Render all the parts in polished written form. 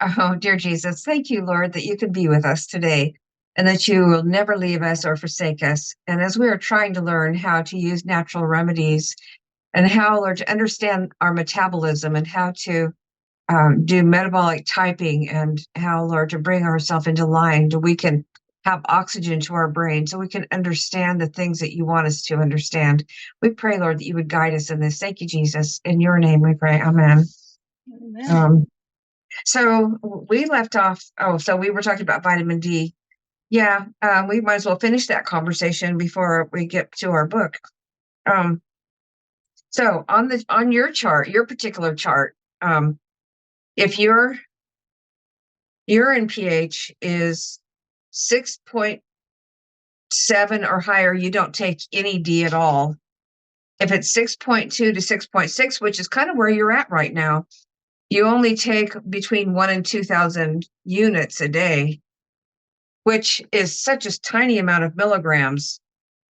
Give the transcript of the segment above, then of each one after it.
Oh, dear Jesus, thank you, Lord, that you can be with us today and that you will never leave us or forsake us. And as we are trying to learn how to use natural remedies and how, Lord, to understand our metabolism and how to do metabolic typing and how, Lord, to bring ourselves into line so we can have oxygen to our brain so we can understand the things that you want us to understand. We pray, Lord, that you would guide us in this. Thank you, Jesus. In your name we pray. Amen. Amen. So we left off. Oh, so we were talking about vitamin D. Yeah, we might as well finish that conversation before we get to our book. Um, so on your chart, your particular chart, if your urine pH is 6.7 or higher, you don't take any D at all. If it's 6.2 to 6.6, which is kind of where you're at right now, you only take between 1 and 2,000 units a day, which is such a tiny amount of milligrams.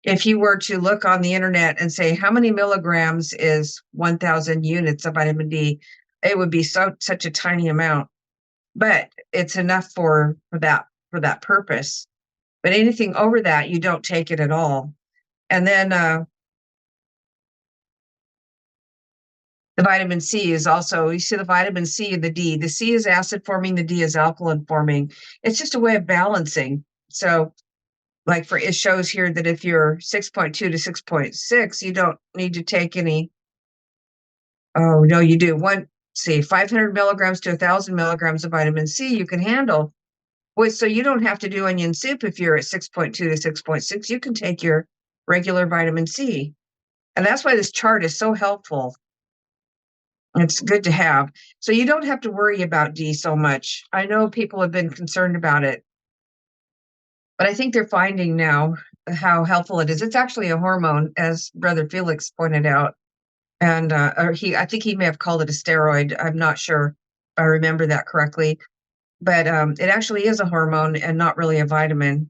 If you were to look on the internet and say, how many milligrams is 1,000 units of vitamin D, it would be such a tiny amount. But it's enough for that purpose. But anything over that, you don't take it at all. And then the vitamin C is also, you see the vitamin C and the D. The C is acid forming, the D is alkaline forming. It's just a way of balancing. So like it shows here that if you're 6.2 to 6.6, you don't need to take any. Oh, no, you do. 500 milligrams to 1,000 milligrams of vitamin C you can handle. So you don't have to do onion soup if you're at 6.2 to 6.6. You can take your regular vitamin C. And that's why this chart is so helpful. It's good to have. So you don't have to worry about D so much. I know people have been concerned about it, but I think they're finding now how helpful it is. It's actually a hormone, as Brother Felix pointed out. And I think he may have called it a steroid. I'm not sure if I remember that correctly. But it actually is a hormone and not really a vitamin.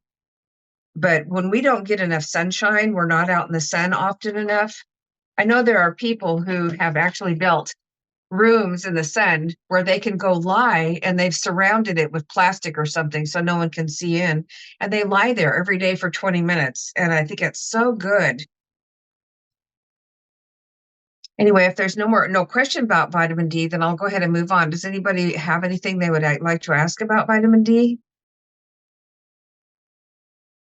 But when we don't get enough sunshine, we're not out in the sun often enough. I know there are people who have actually built rooms in the sun where they can go lie and they've surrounded it with plastic or something so no one can see in. And they lie there every day for 20 minutes. And I think it's so good. Anyway, if there's no question about vitamin D, then I'll go ahead and move on. Does anybody have anything they would like to ask about vitamin D?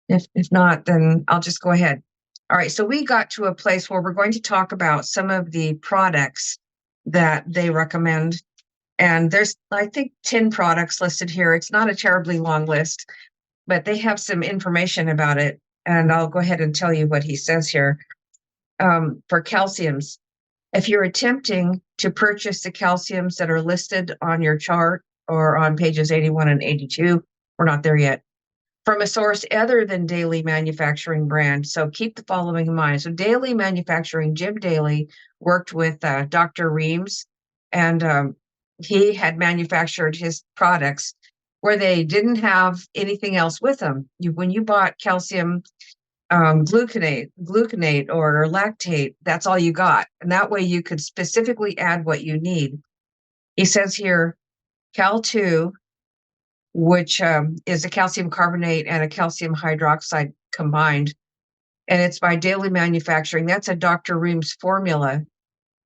If not, then I'll just go ahead. All right, so we got to a place where we're going to talk about some of the products that they recommend. And there's, I think, 10 products listed here. It's not a terribly long list, but they have some information about it. And I'll go ahead and tell you what he says here. For calciums, if you're attempting to purchase the calciums that are listed on your chart or on pages 81 and 82, we're not there yet, from a source other than Daily Manufacturing brand. So keep the following in mind. So Daily Manufacturing, Jim Daly worked with Dr. Reams, and he had manufactured his products where they didn't have anything else with them. When you bought calcium gluconate or lactate, that's all you got. And that way you could specifically add what you need. He says here, Cal2, which is a calcium carbonate and a calcium hydroxide combined. And it's by Daily Manufacturing. That's a Dr. Reams formula.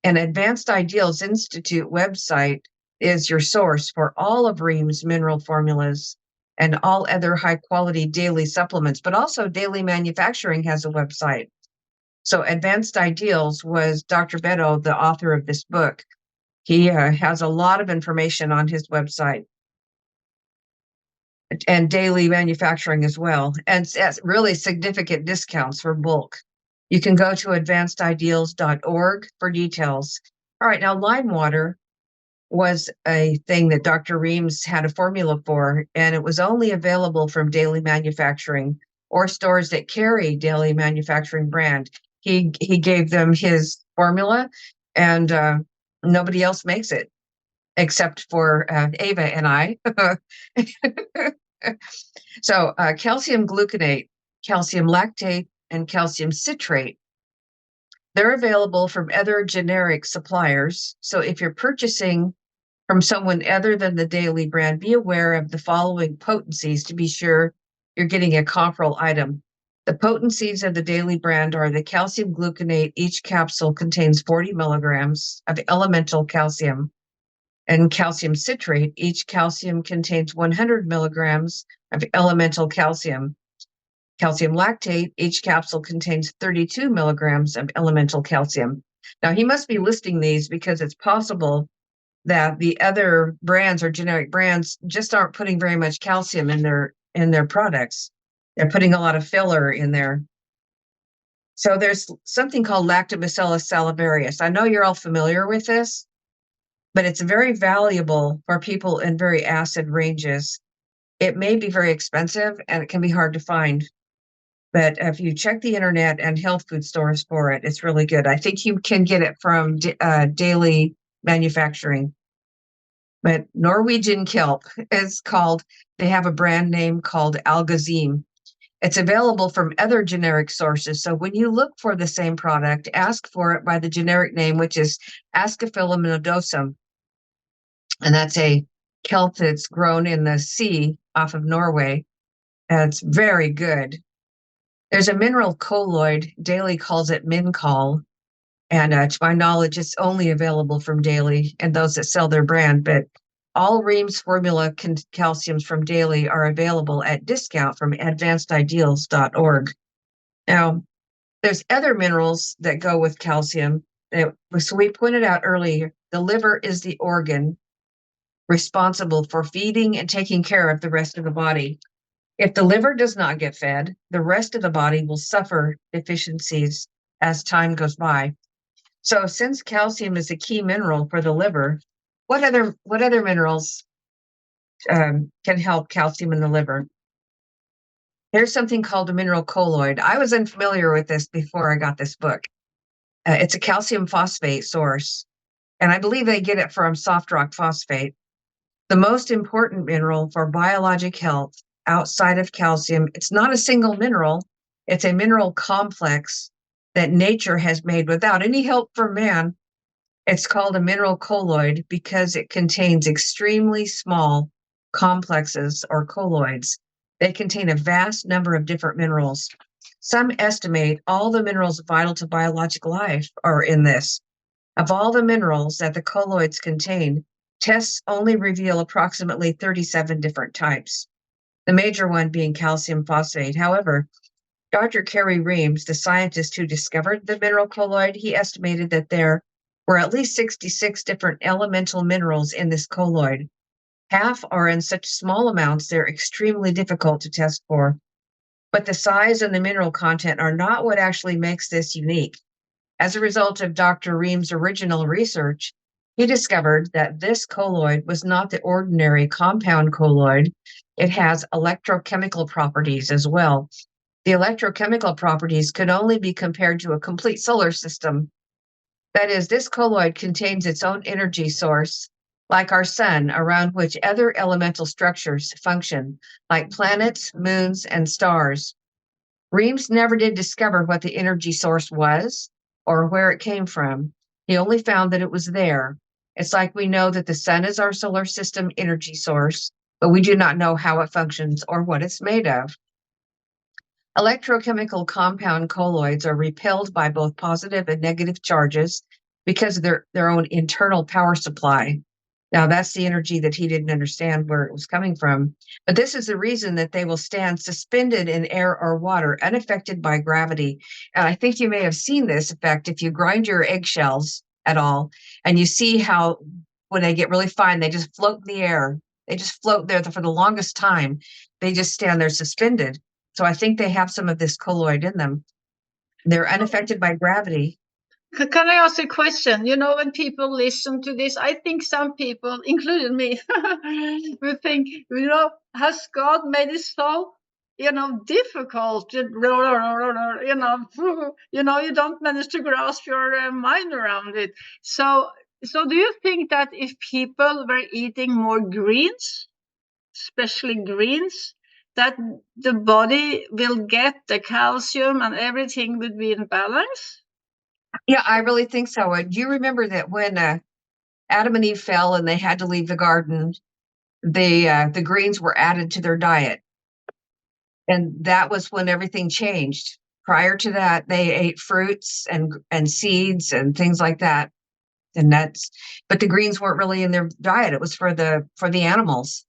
And Advanced Ideals Institute website is your source for all of Reams mineral formulas and all other high quality daily supplements. But also Daily Manufacturing has a website. So Advanced Ideals was Dr. Beto, the author of this book. He has a lot of information on his website. And Daily Manufacturing as well, and really significant discounts for bulk. You can go to advancedideals.org for details. All right, now lime water was a thing that Dr. Reams had a formula for, and it was only available from Daily Manufacturing or stores that carry Daily Manufacturing brand. He gave them his formula, and nobody else makes it except for Ava and I. So calcium gluconate, calcium lactate, and calcium citrate, they're available from other generic suppliers. So if you're purchasing from someone other than the Daily brand, be aware of the following potencies to be sure you're getting a comparable item. The potencies of the Daily brand are the calcium gluconate. Each capsule contains 40 milligrams of elemental calcium, and calcium citrate. Each calcium contains 100 milligrams of elemental calcium. Calcium lactate. Each capsule contains 32 milligrams of elemental calcium. Now, he must be listing these because it's possible that the other brands or generic brands just aren't putting very much calcium in their products. They're putting a lot of filler in there. So there's something called Lactobacillus salivarius. I know you're all familiar with this, but it's very valuable for people in very acid ranges. It may be very expensive and it can be hard to find. But if you check the internet and health food stores for it, it's really good. I think you can get it from Daily Manufacturing. But Norwegian kelp is called, they have a brand name called Algazim. It's available from other generic sources. So when you look for the same product, ask for it by the generic name, which is Ascophyllum nodosum. And that's a kelp that's grown in the sea off of Norway. And it's very good. There's a mineral colloid, Daily calls it Mincol. And to my knowledge, it's only available from Daily and those that sell their brand. But all Reams formula calciums from Daily are available at discount from advancedideals.org. Now, there's other minerals that go with calcium. So we pointed out earlier, the liver is the organ responsible for feeding and taking care of the rest of the body. If the liver does not get fed, the rest of the body will suffer deficiencies as time goes by. So since calcium is a key mineral for the liver, what other minerals can help calcium in the liver? There's something called a mineral colloid. I was unfamiliar with this before I got this book. It's a calcium phosphate source, and I believe they get it from soft rock phosphate. The most important mineral for biologic health outside of calcium, it's not a single mineral, it's a mineral complex that nature has made without any help from man. It's called a mineral colloid because it contains extremely small complexes or colloids. They contain a vast number of different minerals. Some estimate all the minerals vital to biological life are in this. Of all the minerals that the colloids contain, tests only reveal approximately 37 different types, the major one being calcium phosphate. However, Dr. Kerry Reams, the scientist who discovered the mineral colloid, he estimated that there were at least 66 different elemental minerals in this colloid. Half are in such small amounts they're extremely difficult to test for. But the size and the mineral content are not what actually makes this unique. As a result of Dr. Reams' original research, he discovered that this colloid was not the ordinary compound colloid. It has electrochemical properties as well. The electrochemical properties could only be compared to a complete solar system. That is, this colloid contains its own energy source, like our sun, around which other elemental structures function, like planets, moons, and stars. Reams never did discover what the energy source was or where it came from. He only found that it was there. It's like we know that the sun is our solar system energy source, but we do not know how it functions or what it's made of. Electrochemical compound colloids are repelled by both positive and negative charges because of their own internal power supply. Now, that's the energy that he didn't understand where it was coming from. But this is the reason that they will stand suspended in air or water, unaffected by gravity. And I think you may have seen this effect if you grind your eggshells at all, and you see how when they get really fine, they just float in the air. They just float there for the longest time. They just stand there suspended. So I think they have some of this colloid in them. They're unaffected by gravity. Can I ask a question? You know, when people listen to this, I think some people, including me, will think, you know, has God made it so, you know, difficult? You know, you don't manage to grasp your mind around it. So do you think that if people were eating more greens, especially greens, that the body will get the calcium and everything would be in balance? Yeah, I really think so. And do you remember that when Adam and Eve fell and they had to leave the garden, the greens were added to their diet. And that was when everything changed. Prior to that, they ate fruits and seeds and things like that, and nuts. But the greens weren't really in their diet. It was for the animals.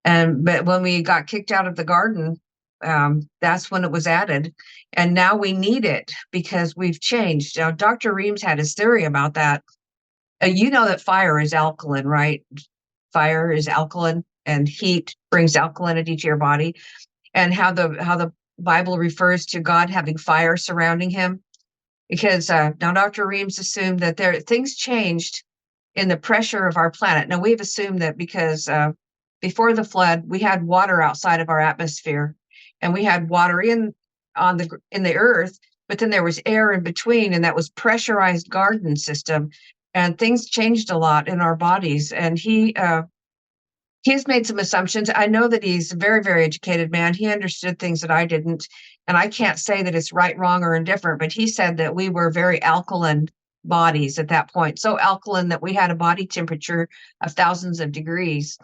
But when we got kicked out of the garden, that's when it was added. And now we need it because we've changed. Now, Dr. Reams had his theory about that. You know that fire is alkaline, right? Fire is alkaline, and heat brings alkalinity to your body. And how the Bible refers to God having fire surrounding him, because now Dr. Reams assumed that things changed in the pressure of our planet. Now we've assumed that because before the flood, we had water outside of our atmosphere, and we had water in the earth, but then there was air in between, and that was pressurized garden system, and things changed a lot in our bodies. And he's made some assumptions. I know that he's a very, very educated man. He understood things that I didn't, and I can't say that it's right, wrong, or indifferent, but he said that we were very alkaline bodies at that point, so alkaline that we had a body temperature of thousands of degrees,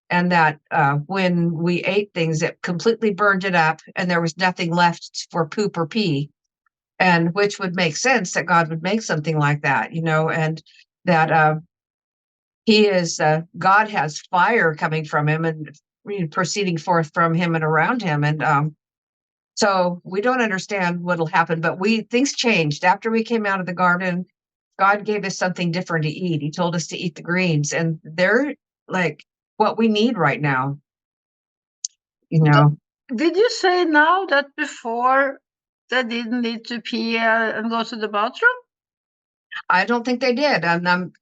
and that when we ate things, it completely burned it up, and there was nothing left for poop or pee, and which would make sense that God would make something like that, and that God has fire coming from him and proceeding forth from him and around him. And so we don't understand what'll happen, but things changed after we came out of the garden. God gave us something different to eat. He told us to eat the greens, and they're like what we need right now. Did you say now that before they didn't need to pee and go to the bathroom? I don't think they did.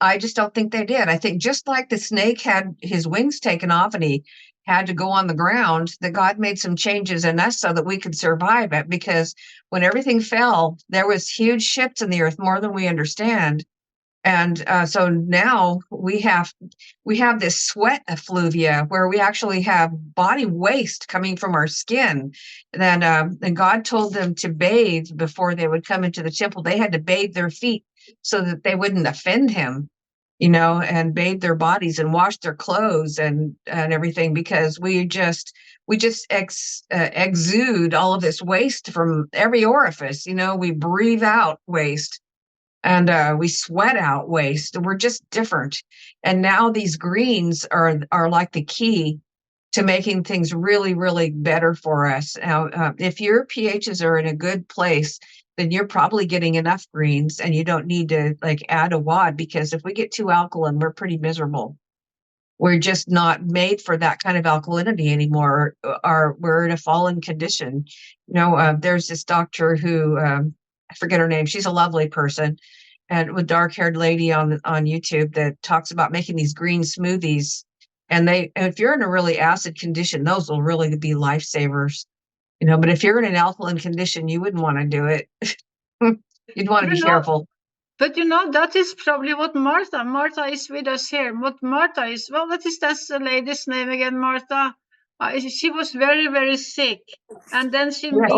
I just don't think they did. I think just like the snake had his wings taken off and he had to go on the ground, that God made some changes in us so that we could survive it. Because when everything fell, there was huge shifts in the earth, more than we understand. And so now we have this sweat effluvia where we actually have body waste coming from our skin. And God told them to bathe before they would come into the temple. They had to bathe their feet so that they wouldn't offend him, and bathe their bodies and wash their clothes and everything, because we just exude all of this waste from every orifice. We breathe out waste. And we sweat out waste. We're just different. And now these greens are like the key to making things really, really better for us. Now, if your pHs are in a good place, then you're probably getting enough greens, and you don't need to add a wad, because if we get too alkaline, we're pretty miserable. We're just not made for that kind of alkalinity anymore. We're in a fallen condition. There's this doctor who I forget her name. She's a lovely person, and with dark-haired lady on YouTube that talks about making these green smoothies. And if you're in a really acid condition, those will really be lifesavers. But if you're in an alkaline condition, you wouldn't want to do it. You'd want to be careful. But that is probably what Martha is with us here. What is, what is that lady's name again, Martha? She was very, very sick. And then she meets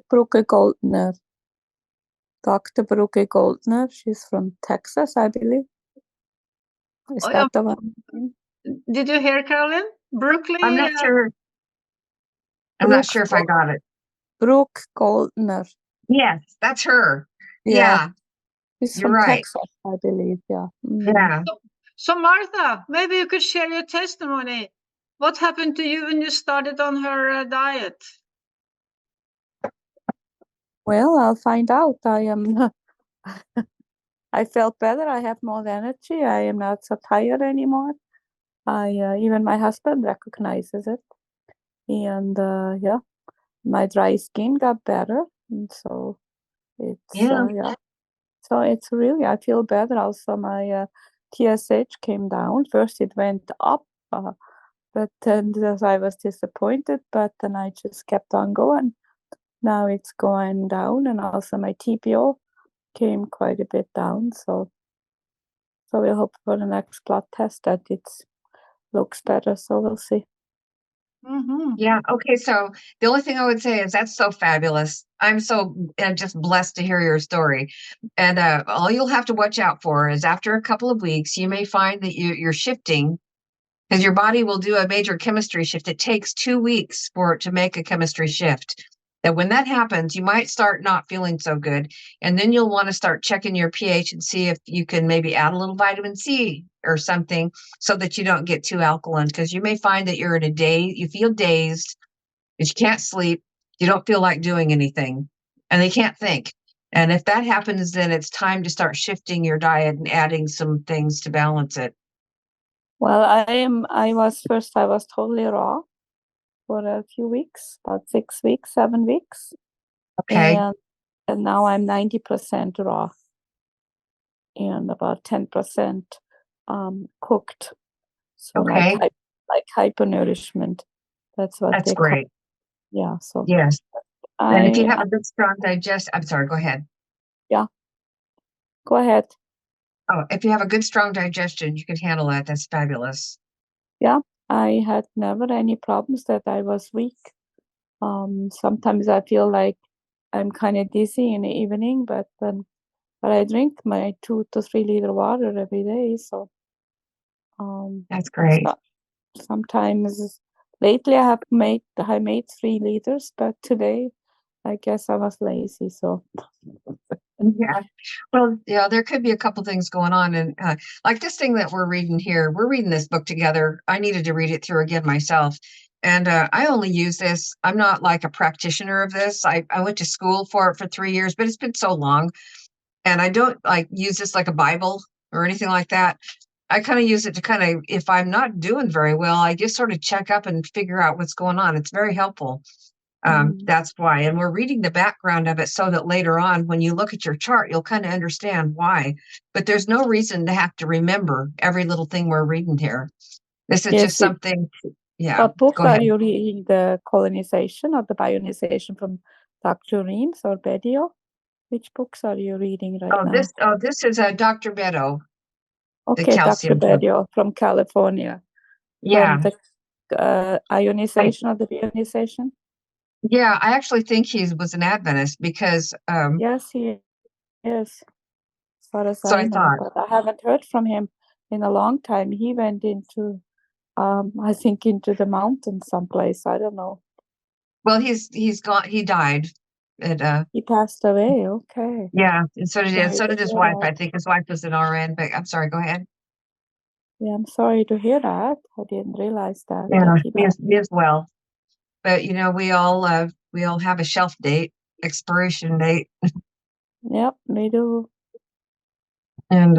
Brooke Goldner. Dr. Brooke Goldner. She's from Texas, I believe. Is that the one? Did you hear, Carolyn? Brooklyn? I'm not sure. I'm not sure if I got it. Brooke Goldner. Yes, that's her. Yeah. She's from Texas, I believe. Yeah. Yeah. So Martha, maybe you could share your testimony. What happened to you when you started on her diet? Well, I'll find out. I felt better. I have more energy. I am not so tired anymore. Even my husband recognizes it. And my dry skin got better. And so it's, So it's really, I feel better. Also, my TSH came down. First it went up, but then I was disappointed, but then I just kept on going. Now it's going down, and also my TPO came quite a bit down. So we'll hope for the next blood test that it looks better. So we'll see. Yeah. Okay. So the only thing I would say is that's so fabulous. I'm just blessed to hear your story. And all you'll have to watch out for is after a couple of weeks, you may find that you're shifting because your body will do a major chemistry shift. It takes 2 weeks for it to make a chemistry shift. And when that happens, you might start not feeling so good. And then you'll want to start checking your pH and see if you can maybe add a little vitamin C or something so that you don't get too alkaline. Because you may find that you're in a day, you feel dazed, but you can't sleep, you don't feel like doing anything, and they can't think. And if that happens, then it's time to start shifting your diet and adding some things to balance it. Well, I was totally raw for a few weeks, about 6 weeks, 7 weeks. Okay. And now I'm 90% raw and about 10% cooked. So Okay. like hypernourishment. That's what That's they call. great. Yeah. So Yes. And if you have I a good strong I'm sorry, go ahead. yeah. Go ahead. Oh, if you have a good strong digestion, you can handle that. That's fabulous. Yeah. I had never any problems that I was weak. Sometimes I feel like I'm kind of dizzy in the evening, but I drink my 2 to 3 liter water every day. So That's great. so, sometimes lately I made 3 liters, but today I guess I was lazy. So Yeah. Well, yeah, there could be a couple things going on. And like this thing that we're reading here, we're reading this book together. I needed to read it through again myself. And I only use this. I'm not like a practitioner of this. I went to school for it for 3 years, but it's been so long. And I don't like use this like a Bible or anything like that. I kind of use it to kind of, if I'm not doing very well, I just sort of check up and figure out what's going on. It's very helpful. That's why. And we're reading the background of it so that later on, when you look at your chart, you'll kind of understand why. But there's no reason to have to remember every little thing we're reading here. This is just yes, something. Yeah, what book go are ahead. you reading? The colonization or the bionization from Dr. Reams or Bedio? Which books are you reading right now? This is Dr. Beto, the Okay, Dr. calcium book. Bedio from California. From Yeah. the ionization or the bionization? Yeah, I actually think he was an Adventist because Yes, he is, as far as so I I know, thought. but I haven't heard from him in a long time. He went into, I think, into the mountains someplace. I don't know. Well, he's gone. He died. And He passed away. Okay. yeah, and Sorry so to did his hear wife. that. I think his wife was an RN. But I'm sorry. Go ahead. Yeah, I'm sorry to hear that. I didn't realize that Yeah, he he passed. is well. But we all have a shelf date, expiration date, Yep, me too. and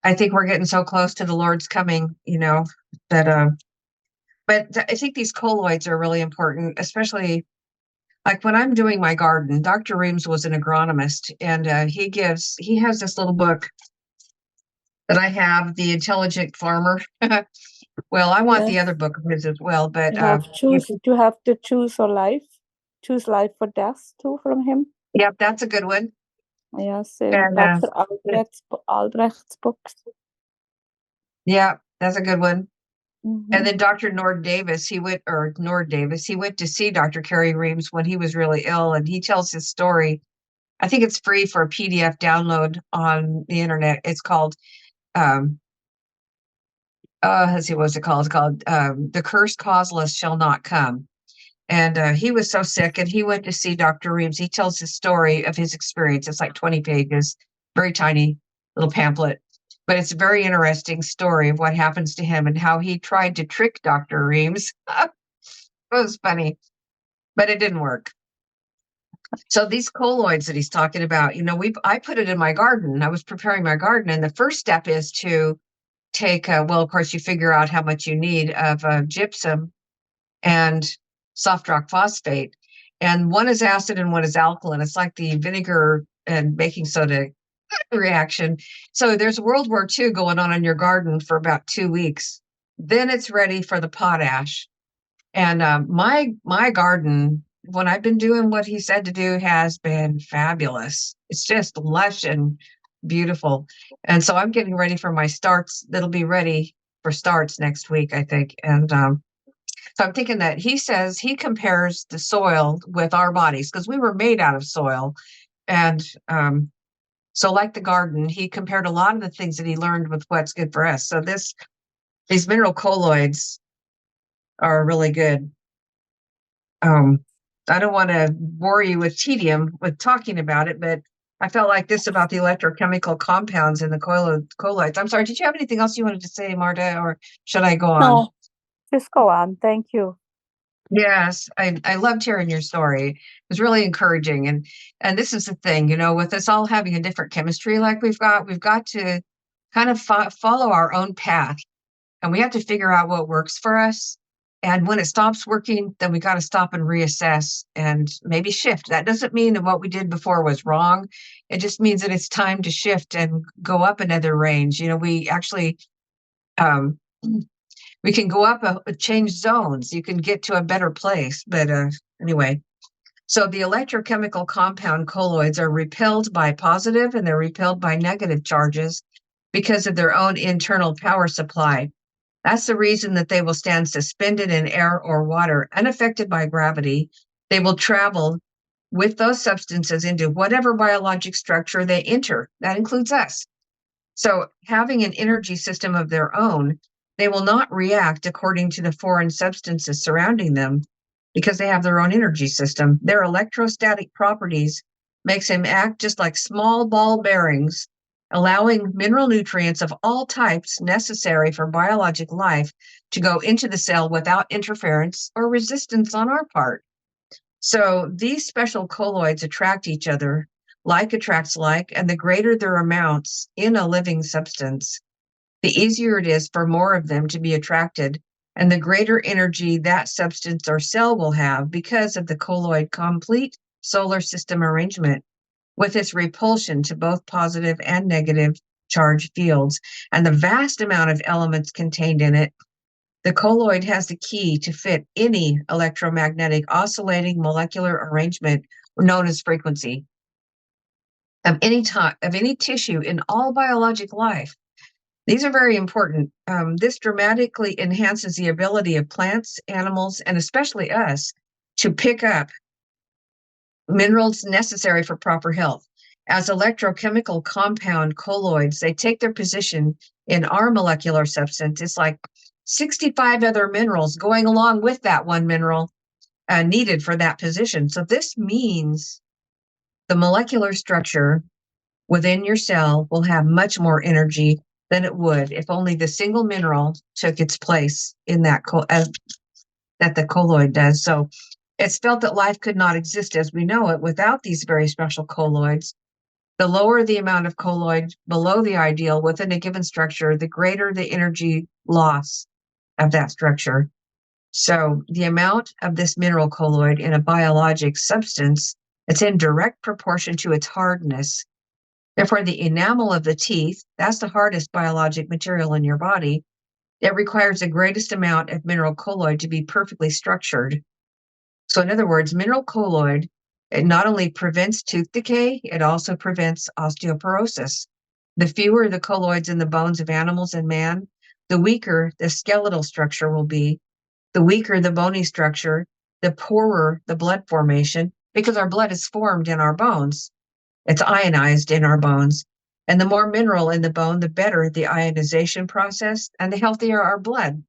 I think we're getting so close to the Lord's coming. That I think these colloids are really important, especially like when I'm doing my garden. Dr. Reams was an agronomist, and he has this little book that I have, The Intelligent Farmer. Well, I want the Yes, other book of his as well, but you have to choose life for death too from him. yep, that's a good one. Yes, And Dr. Albrecht's books. yeah, that's a good one. And Hmm. then Dr. Nord Davis, he went to see Dr. Kerry Reams when he was really ill, and he tells his story. I think it's free for a PDF download on the internet. It's called, let's see, what's it called? It's called The Curse Causeless Shall Not Come. And he was so sick, and he went to see Dr. Reams. He tells his story of his experience. It's like 20 pages, very tiny little pamphlet. But it's a very interesting story of what happens to him and how he tried to trick Dr. Reams. It was funny, but it didn't work. So these colloids that he's talking about, I put it in my garden. I was preparing my garden, and the first step is to take, well, of course, you figure out how much you need of gypsum and soft rock phosphate. And one is acid and one is alkaline. It's like the vinegar and baking soda reaction. So there's World War II going on in your garden for about 2 weeks. Then it's ready for the potash. And my garden, when I've been doing what he said to do, has been fabulous. It's just lush and beautiful. And so I'm getting ready for my starts. That'll be ready for starts next week, I think. And So I'm thinking that he says he compares the soil with our bodies because we were made out of soil. And so like the garden, he compared a lot of the things that he learned with what's good for us. So these mineral colloids are really good. I don't want to bore you with tedium with talking about it, but I felt like this about the electrochemical compounds in the colloids. I'm sorry, did you have anything else you wanted to say, Marta, or should I go on? No, just go on. Thank you. Yes, I loved hearing your story. It was really encouraging. And this is the thing, with us all having a different chemistry like we've got to kind of follow our own path. And we have to figure out what works for us. And when it stops working, then we got to stop and reassess and maybe shift. That doesn't mean that what we did before was wrong. It just means that it's time to shift and go up another range. We actually, we can go up, change zones. You can get to a better place. But anyway, so the electrochemical compound colloids are repelled by positive and they're repelled by negative charges because of their own internal power supply. That's the reason that they will stand suspended in air or water, unaffected by gravity. They will travel with those substances into whatever biologic structure they enter. That includes us. So having an energy system of their own, they will not react according to the foreign substances surrounding them because they have their own energy system. Their electrostatic properties makes them act just like small ball bearings, allowing mineral nutrients of all types necessary for biologic life to go into the cell without interference or resistance on our part. So these special colloids attract each other, like attracts like, and the greater their amounts in a living substance, the easier it is for more of them to be attracted, and the greater energy that substance or cell will have because of the colloid complete solar system arrangement, with its repulsion to both positive and negative charge fields and the vast amount of elements contained in it. The colloid has the key to fit any electromagnetic oscillating molecular arrangement known as frequency of any tissue in all biologic life. These are very important. This dramatically enhances the ability of plants, animals, and especially us to pick up minerals necessary for proper health. As electrochemical compound colloids, they take their position in our molecular substance. It's like 65 other minerals going along with that one mineral needed for that position. So this means the molecular structure within your cell will have much more energy than it would if only the single mineral took its place in that that the colloid does. So it's felt that life could not exist as we know it without these very special colloids. The lower the amount of colloid below the ideal within a given structure, the greater the energy loss of that structure. So the amount of this mineral colloid in a biologic substance, it's in direct proportion to its hardness. Therefore, the enamel of the teeth, that's the hardest biologic material in your body, it requires the greatest amount of mineral colloid to be perfectly structured. So in other words, mineral colloid, it not only prevents tooth decay, it also prevents osteoporosis. The fewer the colloids in the bones of animals and man, the weaker the skeletal structure will be, the weaker the bony structure, the poorer the blood formation, because our blood is formed in our bones. It's ionized in our bones. And the more mineral in the bone, the better the ionization process and the healthier our blood.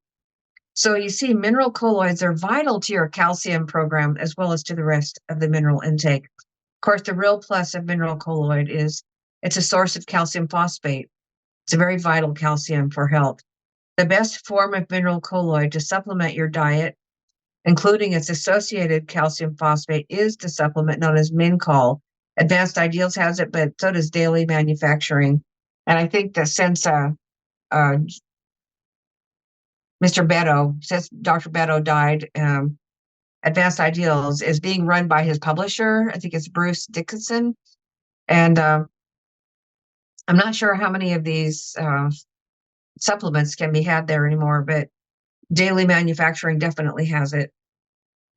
So you see, mineral colloids are vital to your calcium program as well as to the rest of the mineral intake. Of course, the real plus of mineral colloid is it's a source of calcium phosphate. It's a very vital calcium for health. The best form of mineral colloid to supplement your diet, including its associated calcium phosphate, is the supplement known as Mincol. Advanced Ideals has it, but so does Daily Manufacturing. And I think that since Mr. Beto, since Dr. Beto died, Advanced Ideals is being run by his publisher. I think it's Bruce Dickinson. And I'm not sure how many of these supplements can be had there anymore, but Daily Manufacturing definitely has it.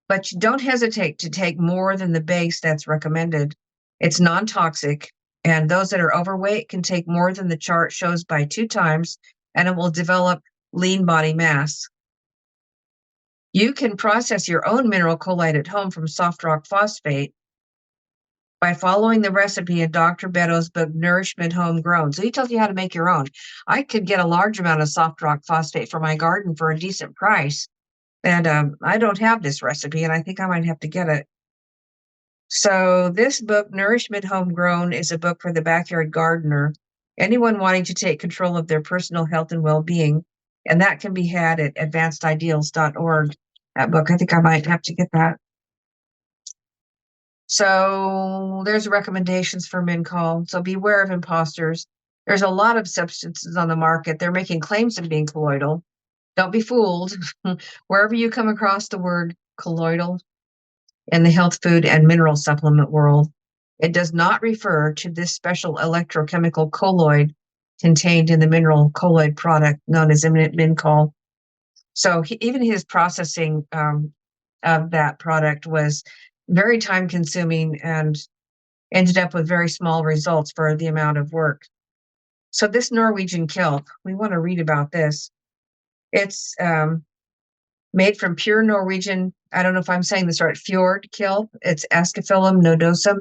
But don't hesitate to take more than the base that's recommended. It's non-toxic, and those that are overweight can take more than the chart shows by 2 times, and it will develop lean body mass. You can process your own mineral chloride at home from soft rock phosphate by following the recipe in Dr. Beddoes' book, Nourishment Homegrown. So he tells you how to make your own. I could get a large amount of soft rock phosphate for my garden for a decent price. And I don't have this recipe, and I think I might have to get it. So this book, Nourishment Homegrown, is a book for the backyard gardener, anyone wanting to take control of their personal health and well-being. And that can be had at advancedideals.org. That book, I think I might have to get that. So there's recommendations for Mincol. So beware of imposters. There's a lot of substances on the market. They're making claims of being colloidal. Don't be fooled. Wherever you come across the word colloidal in the health food and mineral supplement world, it does not refer to this special electrochemical colloid contained in the mineral colloid product known as Mincol. So even his processing of that product was very time consuming and ended up with very small results for the amount of work. So this Norwegian kelp, we want to read about this. It's made from pure Norwegian, I don't know if I'm saying this right, fjord kelp. It's Ascophyllum nodosum.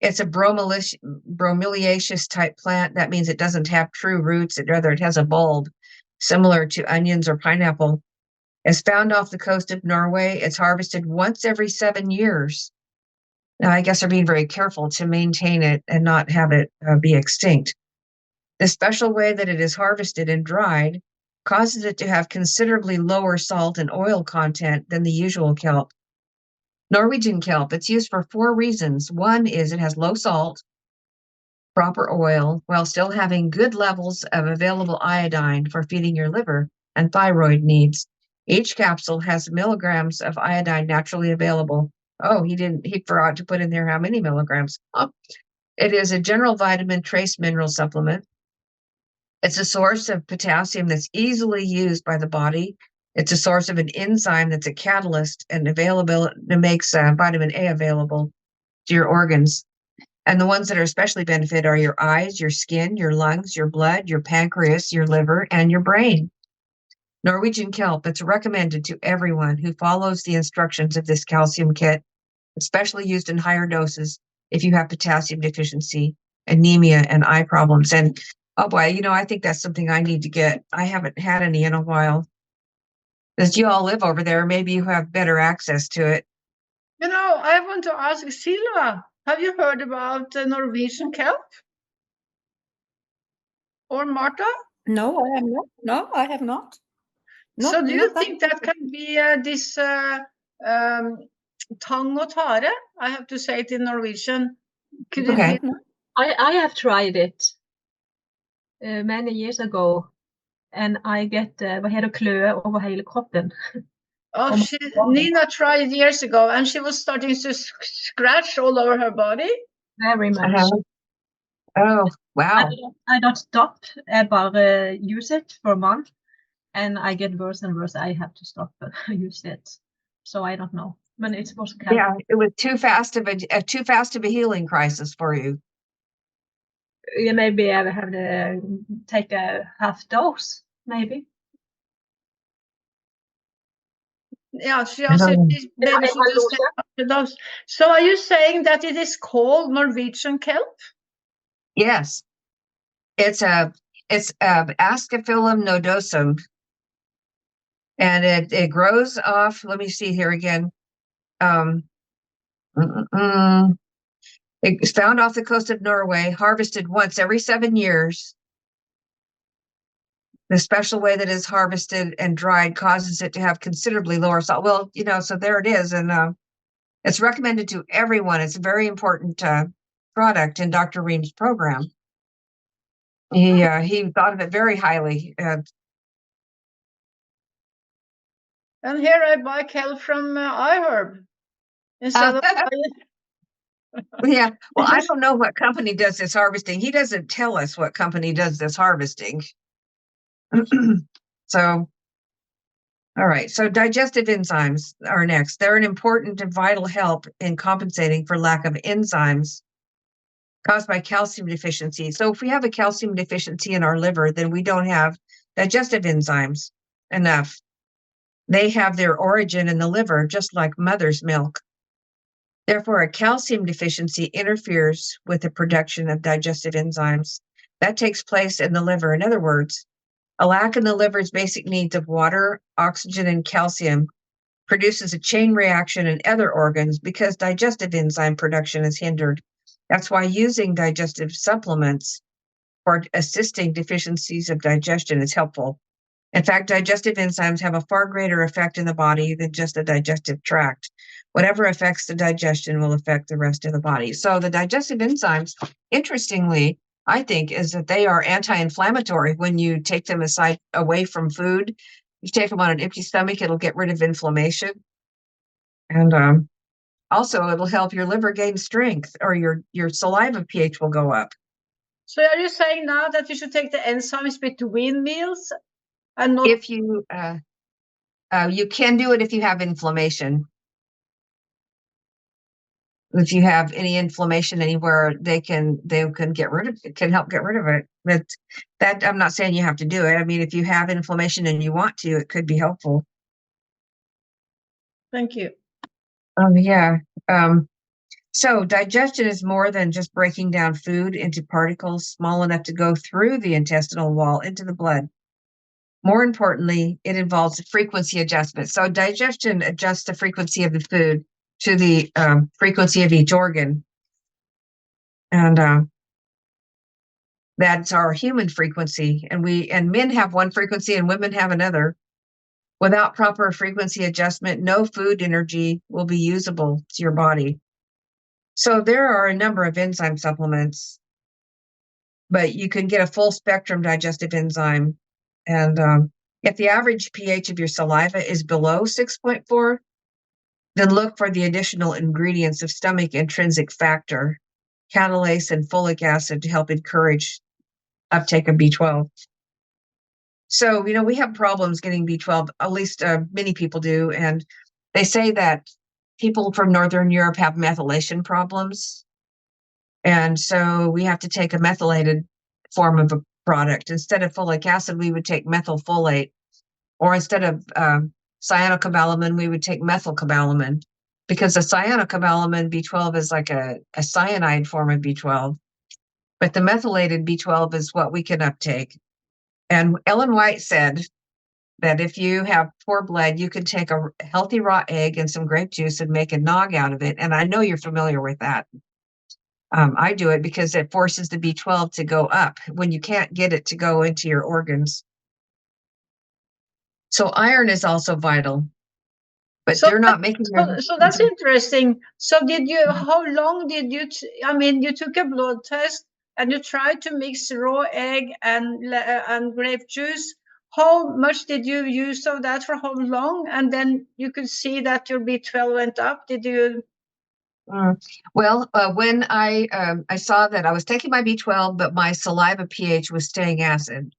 It's a bromeliaceous type plant. That means it doesn't have true roots. Rather, it has a bulb similar to onions or pineapple. It's found off the coast of Norway. It's harvested once every 7 years. Now, I guess they're being very careful to maintain it and not have it be extinct. The special way that it is harvested and dried causes it to have considerably lower salt and oil content than the usual kelp. Norwegian kelp, it's used for 4 reasons. One is it has low salt, proper oil, while still having good levels of available iodine for feeding your liver and thyroid needs. Each capsule has milligrams of iodine naturally available. Oh, he forgot to put in there how many milligrams. Oh. It is a general vitamin trace mineral supplement. It's a source of potassium that's easily used by the body. It's a source of an enzyme that's a catalyst and available that makes vitamin A available to your organs. And the ones that are especially benefit are your eyes, your skin, your lungs, your blood, your pancreas, your liver, and your brain. Norwegian kelp, it's recommended to everyone who follows the instructions of this calcium kit, especially used in higher doses if you have potassium deficiency, anemia, and eye problems. And oh boy, I think that's something I need to get. I haven't had any in a while. As you all live over there, maybe you have better access to it. I want to ask Silva, have you heard about the Norwegian kelp? Or Marta? No, I have not. No, I have not. So do you think that can be this tang og tare? I have to say it in Norwegian. Could it be? I have tried it many years ago, and I get hva heter kløe over hele kroppen. Oh, Nina tried years ago, and she was starting to scratch all over her body. Very much. Oh, wow. I don't stop, bare use it for a month, and I get worse and worse. I have to stop use it. So I don't know. But it's supposed to Yeah, it was too fast of a healing crisis for you. Yeah, maybe I have to take a half dose, maybe. Yeah, maybe she just take half a dose. So are you saying that it is called Norwegian kelp? Yes. It's Ascophyllum nodosum. And it grows off, let me see here again. It's found off the coast of Norway, harvested once every 7 years. The special way that it's harvested and dried causes it to have considerably lower salt. Well, so there it is. And it's recommended to everyone. It's a very important product in Dr. Ream's program. He thought of it very highly. And here I buy kelp from iHerb instead of yeah. Well, I don't know what company does this harvesting. He doesn't tell us what company does this harvesting. So, all right. So digestive enzymes are next. They're an important and vital help in compensating for lack of enzymes caused by calcium deficiency. So if we have a calcium deficiency in our liver, then we don't have digestive enzymes enough. They have their origin in the liver, just like mother's milk. Therefore, a calcium deficiency interferes with the production of digestive enzymes. That takes place in the liver. In other words, a lack in the liver's basic needs of water, oxygen, and calcium produces a chain reaction in other organs because digestive enzyme production is hindered. That's why using digestive supplements for assisting deficiencies of digestion is helpful. In fact, digestive enzymes have a far greater effect in the body than just the digestive tract. Whatever affects the digestion will affect the rest of the body. So the digestive enzymes, interestingly, I think, is that they are anti-inflammatory. When you take them away from food, you take them on an empty stomach, it'll get rid of inflammation. And also it'll help your liver gain strength, or your saliva pH will go up. So are you saying now that you should take the enzymes between meals and not? If you can do it if you have inflammation. If you have any inflammation anywhere, they can get rid of it, can help get rid of it. But that, I'm not saying you have to do it. I mean, if you have inflammation and you want to, it could be helpful. Thank you. Yeah. So digestion is more than just breaking down food into particles small enough to go through the intestinal wall into the blood. More importantly, it involves frequency adjustment. So digestion adjusts the frequency of the food to the frequency of each organ. And that's our human frequency. And men have one frequency and women have another. Without proper frequency adjustment, no food energy will be usable to your body. So there are a number of enzyme supplements, but you can get a full spectrum digestive enzyme. And if the average pH of your saliva is below 6.4, then look for the additional ingredients of stomach intrinsic factor, catalase, and folic acid to help encourage uptake of B12. So, we have problems getting B12, at least many people do. And they say that people from Northern Europe have methylation problems. And so we have to take a methylated form of a product. Instead of folic acid, we would take methylfolate. Or instead of cyanocobalamin, we would take methylcobalamin, because the cyanocobalamin B12 is like a cyanide form of B12. But the methylated B12 is what we can uptake. And Ellen White said that if you have poor blood, you can take a healthy raw egg and some grape juice and make a nog out of it. And I know you're familiar with that. I do it because it forces the B12 to go up when you can't get it to go into your organs. So iron is also vital, but they're not making them. So that's interesting. So how long did you, you took a blood test and you tried to mix raw egg and grape juice. How much did you use of that, for how long? And then you could see that your B12 went up. Did you? Well, when I saw that I was taking my B12, but my saliva pH was staying acid.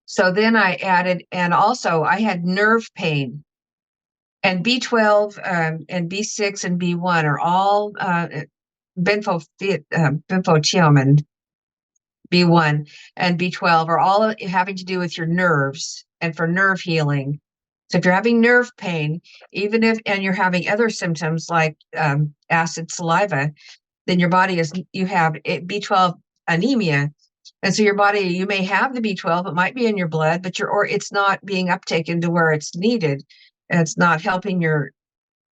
So then I added, and also I had nerve pain. And B12 and B6 and B1 are all benfotiamine. B1 and B12 are all having to do with your nerves and for nerve healing. So if you're having nerve pain, and you're having other symptoms like acid saliva, then your body you have B12 anemia. And so your body, you may have the B12, it might be in your blood, but it's not being uptaken to where it's needed. And it's not helping your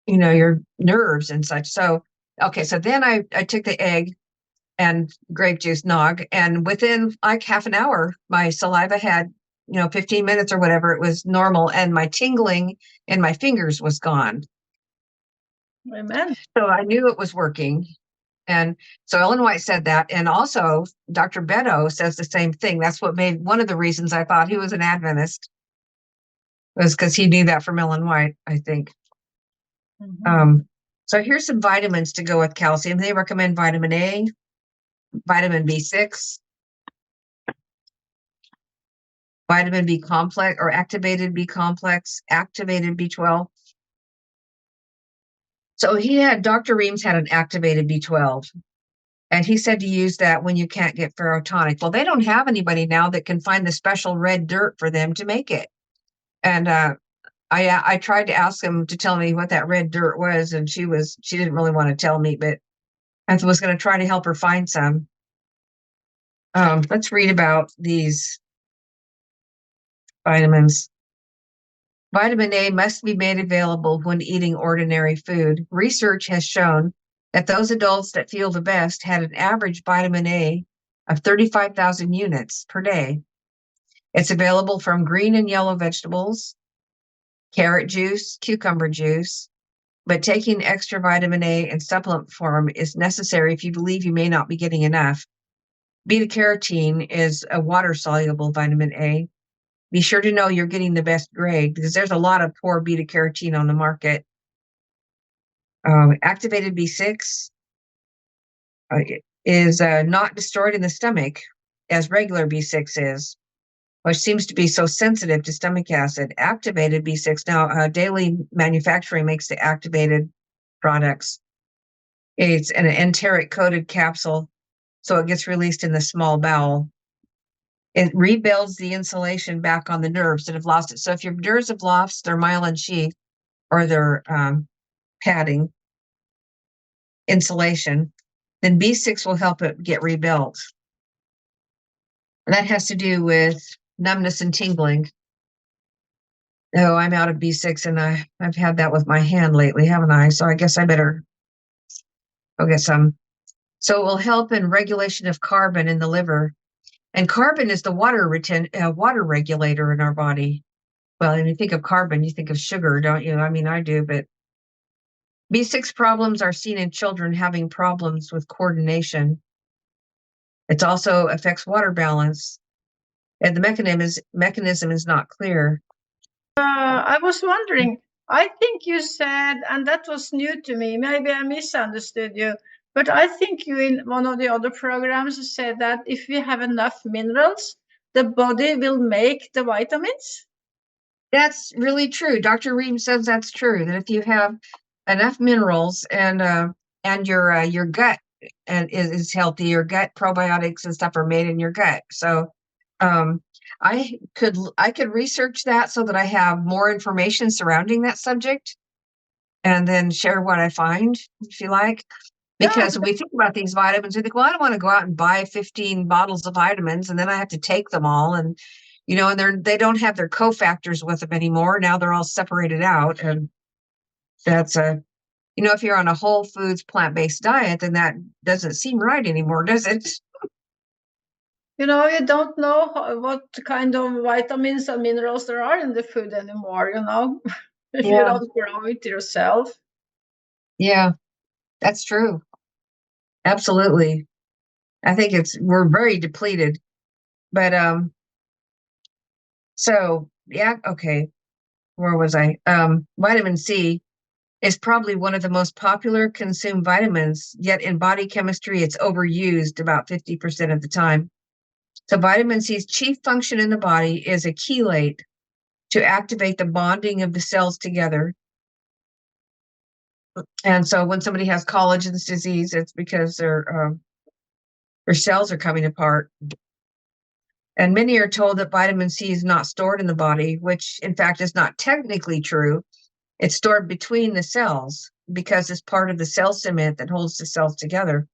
nerves and such. So, okay. So then I took the egg and grape juice nog, and within like half an hour, my saliva had, 15 minutes or whatever, it was normal. And my tingling in my fingers was gone. Amen. So I knew it was working. And so Ellen White said that. And also Dr. Beto says the same thing. That's what made one of the reasons I thought he was an Adventist, was because he knew that from Ellen White, I think. Mm-hmm. So here's some vitamins to go with calcium. They recommend vitamin A, vitamin B6, vitamin B complex or activated B complex, activated B12. So Dr. Reams had an activated B12, and he said to use that when you can't get ferrotonic. Well, they don't have anybody now that can find the special red dirt for them to make it. And I tried to ask him to tell me what that red dirt was, and she didn't really want to tell me, but I was going to try to help her find some. Let's read about these vitamins. Vitamin A must be made available when eating ordinary food. Research has shown that those adults that feel the best had an average vitamin A of 35,000 units per day. It's available from green and yellow vegetables, carrot juice, cucumber juice, but taking extra vitamin A in supplement form is necessary if you believe you may not be getting enough. Beta-carotene is a water-soluble vitamin A. Be sure to know you're getting the best grade because there's a lot of poor beta-carotene on the market. Activated B6 is not destroyed in the stomach as regular B6 is, which seems to be so sensitive to stomach acid. Activated B6, now daily manufacturing makes the activated products. It's an enteric-coated capsule, so it gets released in the small bowel. It rebuilds the insulation back on the nerves that have lost it. So if your nerves have lost their myelin sheath or their padding, insulation, then B6 will help it get rebuilt. And that has to do with numbness and tingling. Oh, I'm out of B6, and I've had that with my hand lately, haven't I? So I guess I better go get some. So it will help in regulation of carbon in the liver. And carbon is the water regulator in our body. Well, when you think of carbon, you think of sugar, don't you? I mean, I do, but B6 problems are seen in children having problems with coordination. It also affects water balance, and the mechanism is not clear. I was wondering, I think you said, and that was new to me, maybe I misunderstood you, but I think you in one of the other programs said that if we have enough minerals, the body will make the vitamins. That's really true. Dr. Ream says that's true, that if you have enough minerals and your gut is healthy, your gut probiotics and stuff are made in your gut. So I could research that so that I have more information surrounding that subject and then share what I find, if you like. Because when we think about these vitamins, we think, well, I don't want to go out and buy 15 bottles of vitamins and then I have to take them all. And, and they don't have their cofactors with them anymore. Now they're all separated out. And that's if you're on a whole foods plant-based diet, then that doesn't seem right anymore, does it? You don't know what kind of vitamins and minerals there are in the food anymore, if you don't grow it yourself. Yeah, that's true. Absolutely. I think we're very depleted. But okay. Where was I? Vitamin C is probably one of the most popular consumed vitamins, yet in body chemistry, it's overused about 50% of the time. So vitamin C's chief function in the body is a chelate to activate the bonding of the cells together. And so when somebody has collagen's disease, it's because their cells are coming apart. And many are told that vitamin C is not stored in the body, which in fact is not technically true. It's stored between the cells because it's part of the cell cement that holds the cells together.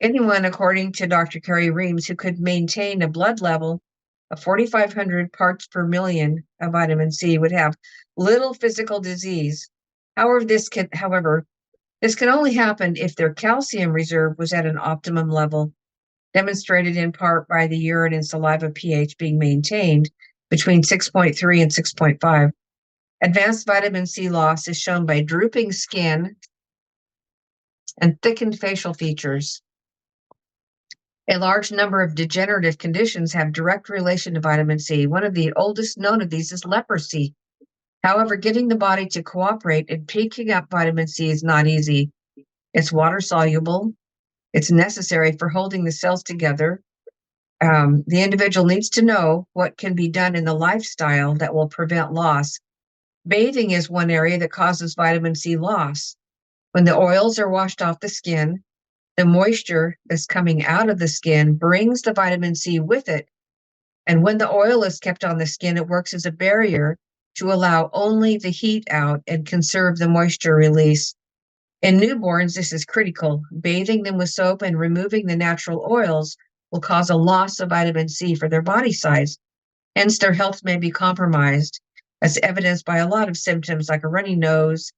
Anyone, according to Dr. Carrie Reams, who could maintain a blood level of 4,500 parts per million of vitamin C would have little physical disease. However, this can only happen if their calcium reserve was at an optimum level, demonstrated in part by the urine and saliva pH being maintained between 6.3 and 6.5. Advanced vitamin C loss is shown by drooping skin and thickened facial features. A large number of degenerative conditions have direct relation to vitamin C. One of the oldest known of these is leprosy. However, getting the body to cooperate in picking up vitamin C is not easy. It's water soluble. It's necessary for holding the cells together. The individual needs to know what can be done in the lifestyle that will prevent loss. Bathing is one area that causes vitamin C loss. When the oils are washed off the skin, the moisture that's coming out of the skin brings the vitamin C with it. And when the oil is kept on the skin, it works as a barrier to allow only the heat out and conserve the moisture release. In newborns, this is critical. Bathing them with soap and removing the natural oils will cause a loss of vitamin C for their body size. Hence, their health may be compromised, as evidenced by a lot of symptoms like a runny nose.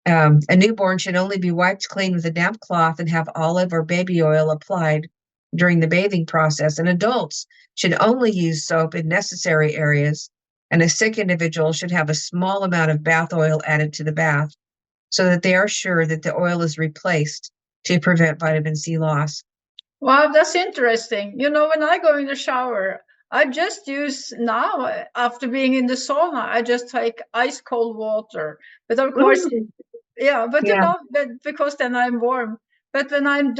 A newborn should only be wiped clean with a damp cloth and have olive or baby oil applied during the bathing process. And adults should only use soap in necessary areas. And a sick individual should have a small amount of bath oil added to the bath so that they are sure that the oil is replaced to prevent vitamin C loss. Wow, that's interesting. You know, when I go in the shower, I just use now, after being in the sauna, I just take ice cold water. But of course, yeah, but you know, because then I'm warm. But when I'm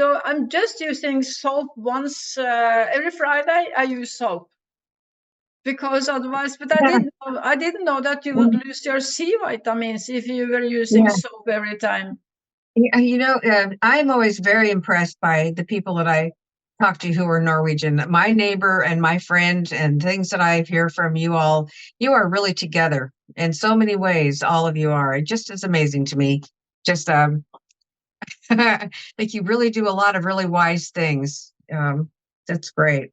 just using soap once every Friday. I use soap because otherwise. But I didn't know that you would lose your C vitamins if you were using soap every time. You know, I'm always very impressed by the people that I talk to who are Norwegian. My neighbor and my friend and things that I hear from you all, you are really together in so many ways. All of you are. It just is amazing to me. Just like you really do a lot of really wise things. That's great.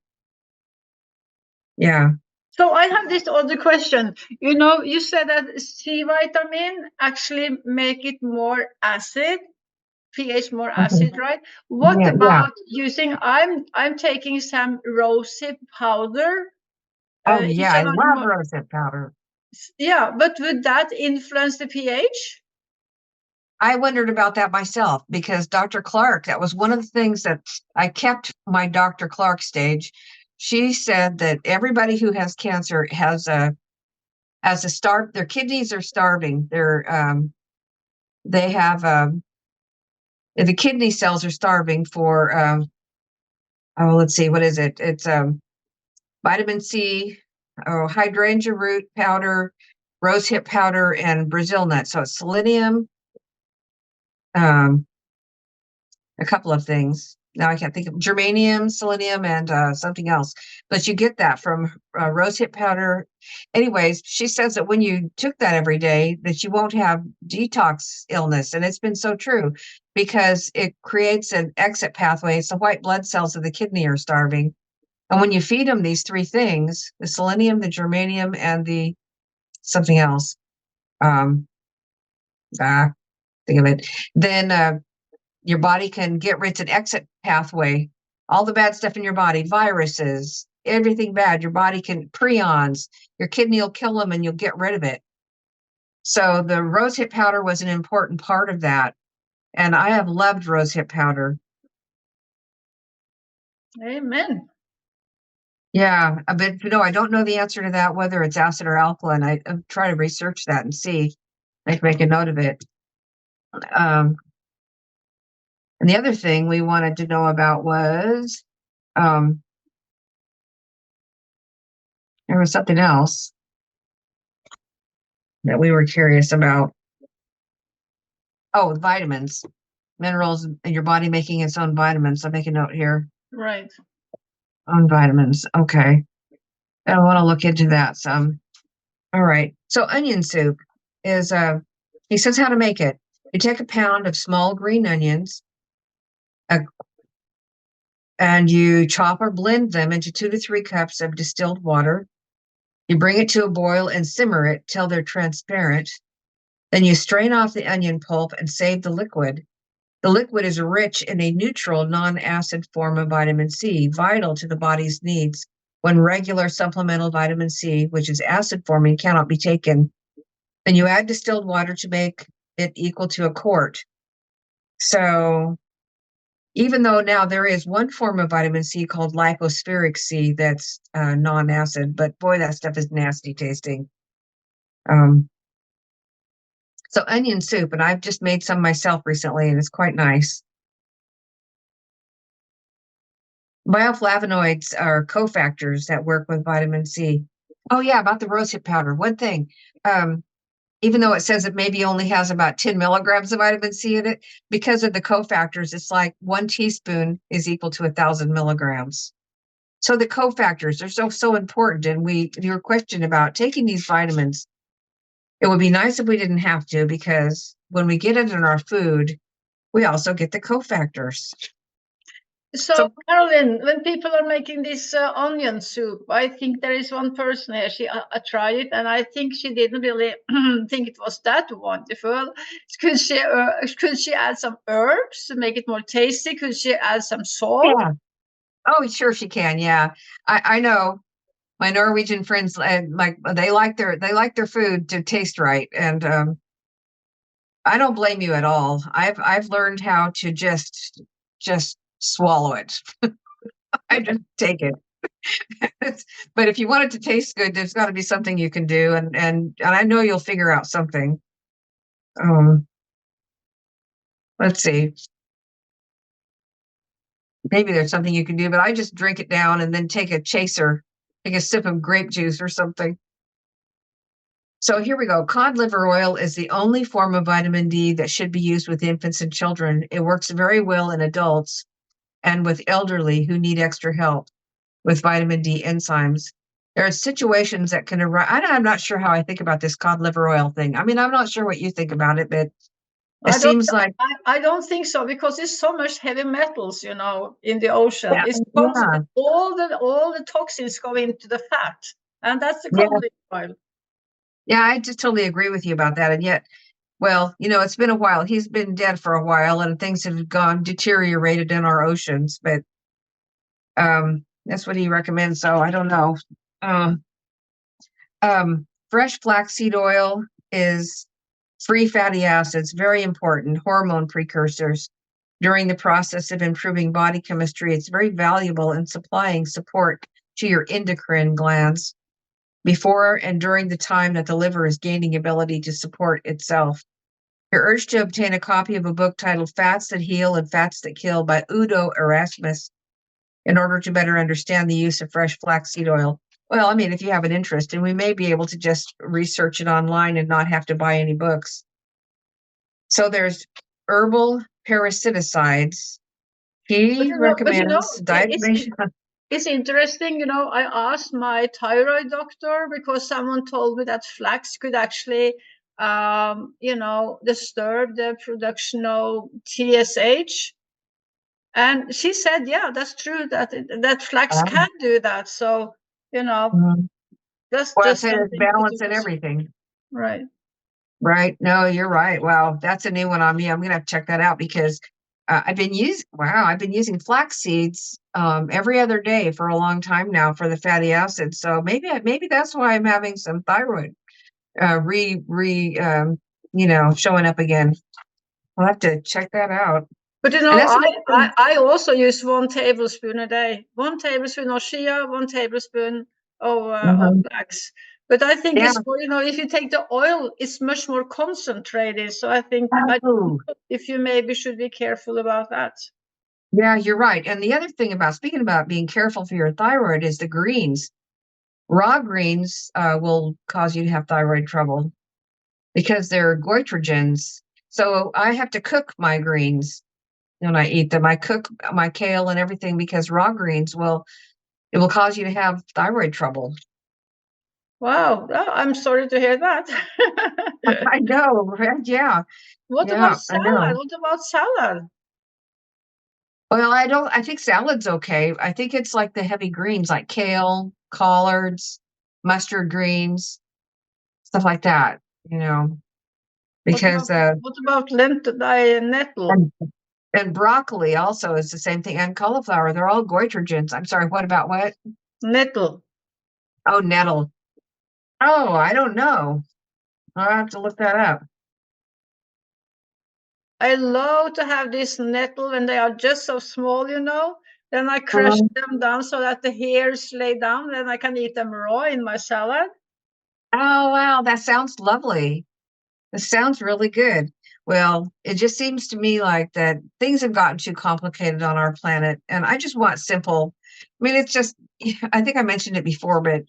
Yeah. So I have this other question. You know, you said that C vitamin actually make it more acid, pH more acid, right? What about using? I'm taking some rosehip powder. Oh yeah, I love rosehip powder. Yeah, but would that influence the pH? I wondered about that myself because Dr. Clark, that was one of the things that I kept my Dr. Clark stage. She said that everybody who has cancer has their kidneys are starving. They have the kidney cells are starving for let's see, what is it? It's vitamin C, hydrangea root powder, rosehip powder, and Brazil nut. So it's selenium, a couple of things. Now I can't think of germanium, selenium, and something else. But you get that from rosehip powder. Anyways, she says that when you took that every day, that you won't have detox illness. And it's been so true because it creates an exit pathway. It's the white blood cells of the kidney are starving. And when you feed them these three things, the selenium, the germanium, and the something else, think of it, then your body can get rid of an exit pathway, all the bad stuff in your body, viruses, everything bad. Your body can, prions, your kidney will kill them and you'll get rid of it. So the rosehip powder was an important part of that. And I have loved rosehip powder. Amen. Yeah, but no, I don't know the answer to that, whether it's acid or alkaline. I try to research that and see. I can make a note of it. And the other thing we wanted to know about was there was something else that we were curious about. Oh, vitamins, minerals, and your body making its own vitamins. I'll make a note here. Right. On vitamins. Okay. I want to look into that some. All right. So onion soup is he says how to make it. You take a pound of small green onions and you chop or blend them into 2 to 3 cups of distilled water. You bring it to a boil and simmer it till they're transparent. Then you strain off the onion pulp and save the liquid. The liquid is rich in a neutral, non-acid form of vitamin C, vital to the body's needs when regular supplemental vitamin C, which is acid-forming, cannot be taken. Then you add distilled water to make it equal to a quart. So even though now there is one form of vitamin C called lipospheric C that's non-acid, but boy, that stuff is nasty tasting. So onion soup, and I've just made some myself recently, and it's quite nice. Bioflavonoids are cofactors that work with vitamin C. Oh yeah, about the rosehip powder. One thing, even though it says it maybe only has about 10 milligrams of vitamin C in it, because of the cofactors, it's like 1 teaspoon is equal to 1,000 milligrams. So the cofactors are so important. And your question about taking these vitamins, It would be nice if we didn't have to, because when we get it in our food, we also get the cofactors. So, Carolyn, when people are making this onion soup, I think there is one person here. She tried it, and I think she didn't really think it was that wonderful. Could she add some herbs to make it more tasty? Could she add some salt? Yeah. Oh, sure she can. Yeah, I know my Norwegian friends, like they like their food to taste right, and I don't blame you at all. I've learned how to just swallow it. I just take it. But if you want it to taste good, there's got to be something you can do, and I know you'll figure out something. Let's see. Maybe there's something you can do, but I just drink it down and then take a sip of grape juice or something. So here we go. Cod liver oil is the only form of vitamin D that should be used with infants and children. It works very well in adults and with elderly who need extra help with vitamin D enzymes. There are situations that can arise. I'm not sure how I think about this cod liver oil thing. I mean, I'm not sure what you think about it, but it seems like I don't think so, because there's so much heavy metals, in the ocean. Yeah, It's yeah. all the toxins go into the fat, and that's the Yeah. cod liver oil. Yeah, I just totally agree with you about that. And yet, well, it's been a while. He's been dead for a while, and things have deteriorated in our oceans. But that's what he recommends. So I don't know. Fresh flaxseed oil is free fatty acids, very important hormone precursors. During the process of improving body chemistry, it's very valuable in supplying support to your endocrine glands before and during the time that the liver is gaining ability to support itself. You're urged to obtain a copy of a book titled Fats That Heal and Fats That Kill by Udo Erasmus in order to better understand the use of fresh flaxseed oil. Well, I mean, if you have an interest, and we may be able to just research it online and not have to buy any books. So there's herbal parasiticides. He recommends diatomaceous. It's interesting, I asked my thyroid doctor because someone told me that flax could actually, disturb the production of TSH. And she said, yeah, that's true, that flax can do that. So, that's Well, just there's something balance in everything. Right. Right. No, you're right. Wow, that's a new one on me. I'm gonna have to check that out because I've been using flax seeds every other day for a long time now for the fatty acids. So maybe that's why I'm having some thyroid showing up again. I'll have to check that out. But I also use 1 tablespoon a day. 1 tablespoon of shea, 1 tablespoon of flax. But I think it's more, if you take the oil, it's much more concentrated. So I think if you maybe should be careful about that. Yeah, you're right. And the other thing speaking about being careful for your thyroid is the greens. Raw greens will cause you to have thyroid trouble because they're goitrogens. So I have to cook my greens when I eat them. I cook my kale and everything because raw greens will cause you to have thyroid trouble. Wow, I'm sorry to hear that. I know, yeah. What about salad? What about salad? Well, I think salad's okay. I think it's like the heavy greens like kale, collards, mustard greens, stuff like that, because what about nettle? And broccoli also is the same thing, and cauliflower. They're all goitrogens. I'm sorry, what about what? Nettle. Oh, nettle. Oh, I don't know. I'll have to look that up. I love to have this nettle when they are just so small, Then I crush them down so that the hairs lay down. Then I can eat them raw in my salad. Oh, wow. That sounds lovely. It sounds really good. Well, it just seems to me like that things have gotten too complicated on our planet, and I just want simple. I mean, it's just, I think I mentioned it before, but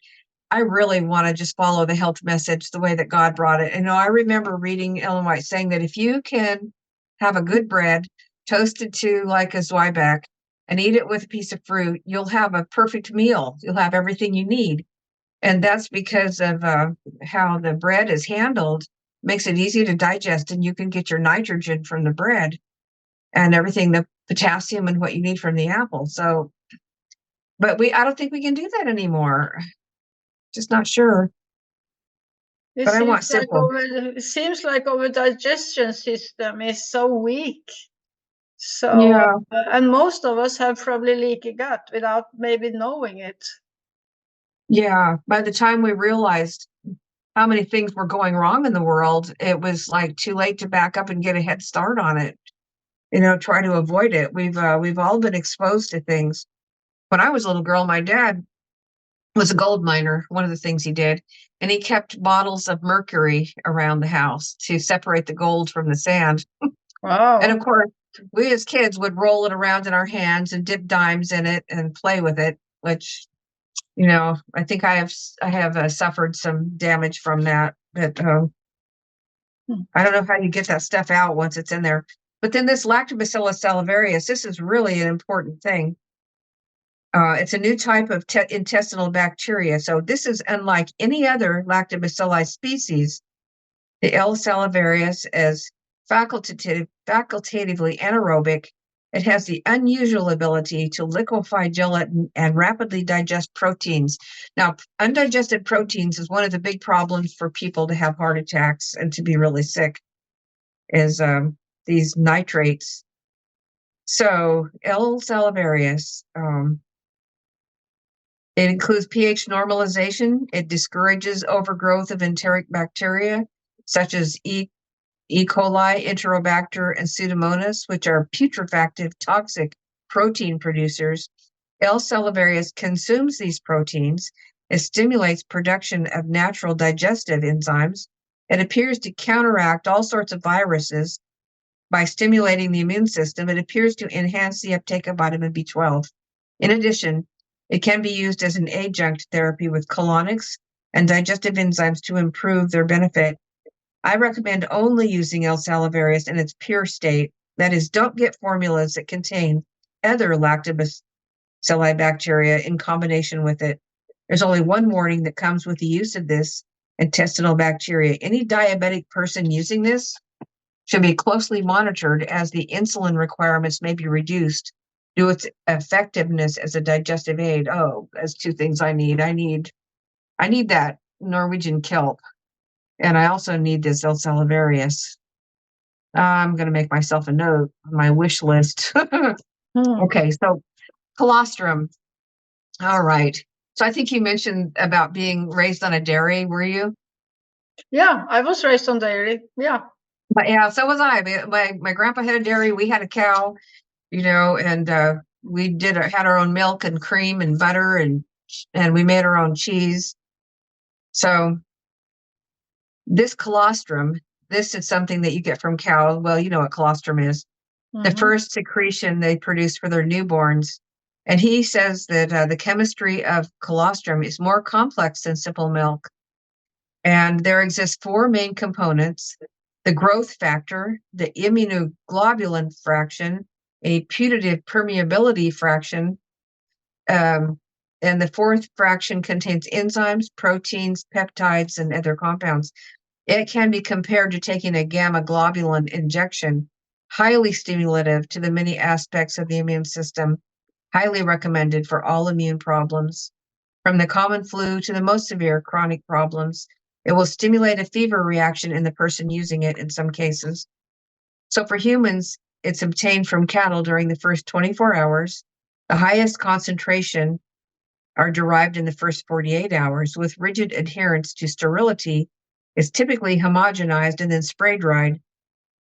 I really want to just follow the health message the way that God brought it. And I remember reading Ellen White saying that if you can have a good bread toasted to like a zwieback and eat it with a piece of fruit, you'll have a perfect meal. You'll have everything you need. And that's because of how the bread is handled, makes it easy to digest, and you can get your nitrogen from the bread and everything, the potassium and what you need from the apple. So, but I don't think we can do that anymore. Just not sure. It But I seems want like simple. it seems like our digestion system is so weak. So, Yeah. and most of us have probably leaky gut without maybe knowing it. Yeah. By the time we realized how many things were going wrong in the world, it was like too late to back up and get a head start on it. Try to avoid it. We've all been exposed to things. When I was a little girl, my dad was a gold miner, one of the things he did, and he kept bottles of mercury around the house to separate the gold from the sand. Wow. And of course, we as kids would roll it around in our hands and dip dimes in it and play with it, which, I think I have suffered some damage from that. But I don't know how you get that stuff out once it's in there. But then this Lactobacillus salivarius, this is really an important thing. It's a new type of intestinal bacteria. So this is unlike any other lactobacilli species. The L. salivarius is facultatively anaerobic. It has the unusual ability to liquefy gelatin and rapidly digest proteins. Now, undigested proteins is one of the big problems for people to have heart attacks and to be really sick, is these nitrates. So L. salivarius, it includes pH normalization. It discourages overgrowth of enteric bacteria, such as E. coli, Enterobacter, and Pseudomonas, which are putrefactive, toxic protein producers. L. salivarius consumes these proteins. It stimulates production of natural digestive enzymes. It appears to counteract all sorts of viruses by stimulating the immune system. It appears to enhance the uptake of vitamin B12. In addition, it can be used as an adjunct therapy with colonics and digestive enzymes to improve their benefit. I recommend only using L. salivarius in its pure state. That is, don't get formulas that contain other lactobacilli bacteria in combination with it. There's only one warning that comes with the use of this intestinal bacteria. Any diabetic person using this should be closely monitored, as the insulin requirements may be reduced due to its effectiveness as a digestive aid. Oh, that's two things I need. I need that Norwegian kelp, and I also need this L. salivarius. I'm going to make myself a note on my wish list. Okay, so colostrum. All right. So I think you mentioned about being raised on a dairy, were you? Yeah, I was raised on dairy. Yeah. But yeah, so was I. My grandpa had a dairy. We had a cow, and we had our own milk and cream and butter, and we made our own cheese. So this colostrum, this is something that you get from cows. Well, you know what colostrum is. The first secretion they produce for their newborns. And he says that the chemistry of colostrum is more complex than simple milk. And there exist four main components: the growth factor, the immunoglobulin fraction, a putative permeability fraction, and the fourth fraction contains enzymes, proteins, peptides, and other compounds. It can be compared to taking a gamma globulin injection, highly stimulative to the many aspects of the immune system, highly recommended for all immune problems. From the common flu to the most severe chronic problems, it will stimulate a fever reaction in the person using it in some cases. So for humans, it's obtained from cattle during the first 24 hours. The highest concentration are derived in the first 48 hours, with rigid adherence to sterility. Is typically homogenized and then spray dried.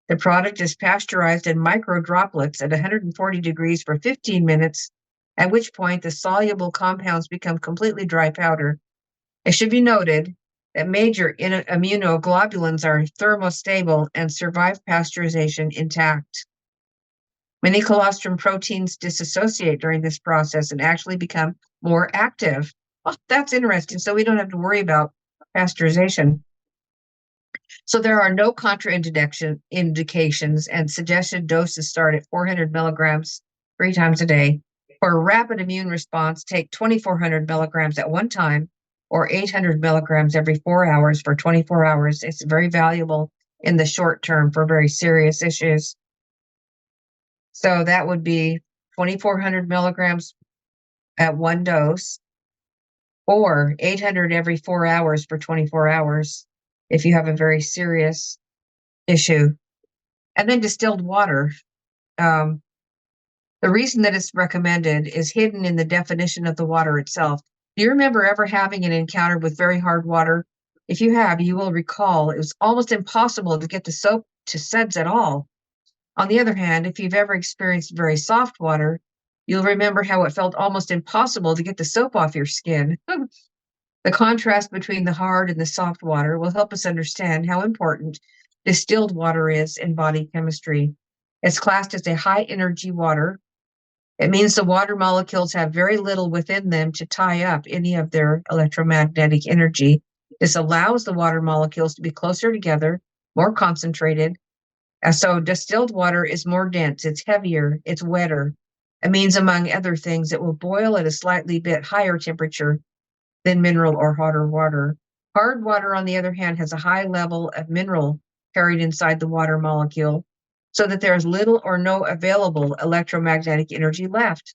The product is pasteurized in micro droplets at 140 degrees for 15 minutes, at which point the soluble compounds become completely dry powder. It should be noted that major immunoglobulins are thermostable and survive pasteurization intact. Many colostrum proteins dissociate during this process and actually become more active. Oh, that's interesting. So we don't have to worry about pasteurization. So there are no contraindications, and suggested doses start at 400 milligrams 3 times a day. For a rapid immune response, take 2,400 milligrams at one time or 800 milligrams every 4 hours for 24 hours. It's very valuable in the short term for very serious issues. So that would be 2,400 milligrams at one dose, or 800 every 4 hours for 24 hours if you have a very serious issue. And then distilled water. The reason that it's recommended is hidden in the definition of the water itself. Do you remember ever having an encounter with very hard water? If you have, you will recall it was almost impossible to get the soap to suds at all. On the other hand, if you've ever experienced very soft water, you'll remember how it felt almost impossible to get the soap off your skin. The contrast between the hard and the soft water will help us understand how important distilled water is in body chemistry. It's classed as a high energy water. It means the water molecules have very little within them to tie up any of their electromagnetic energy. This allows the water molecules to be closer together, more concentrated. So distilled water is more dense, it's heavier, it's wetter. It means, among other things, it will boil at a slightly bit higher temperature than mineral or hotter water. Hard water, on the other hand, has a high level of mineral carried inside the water molecule, so that there is little or no available electromagnetic energy left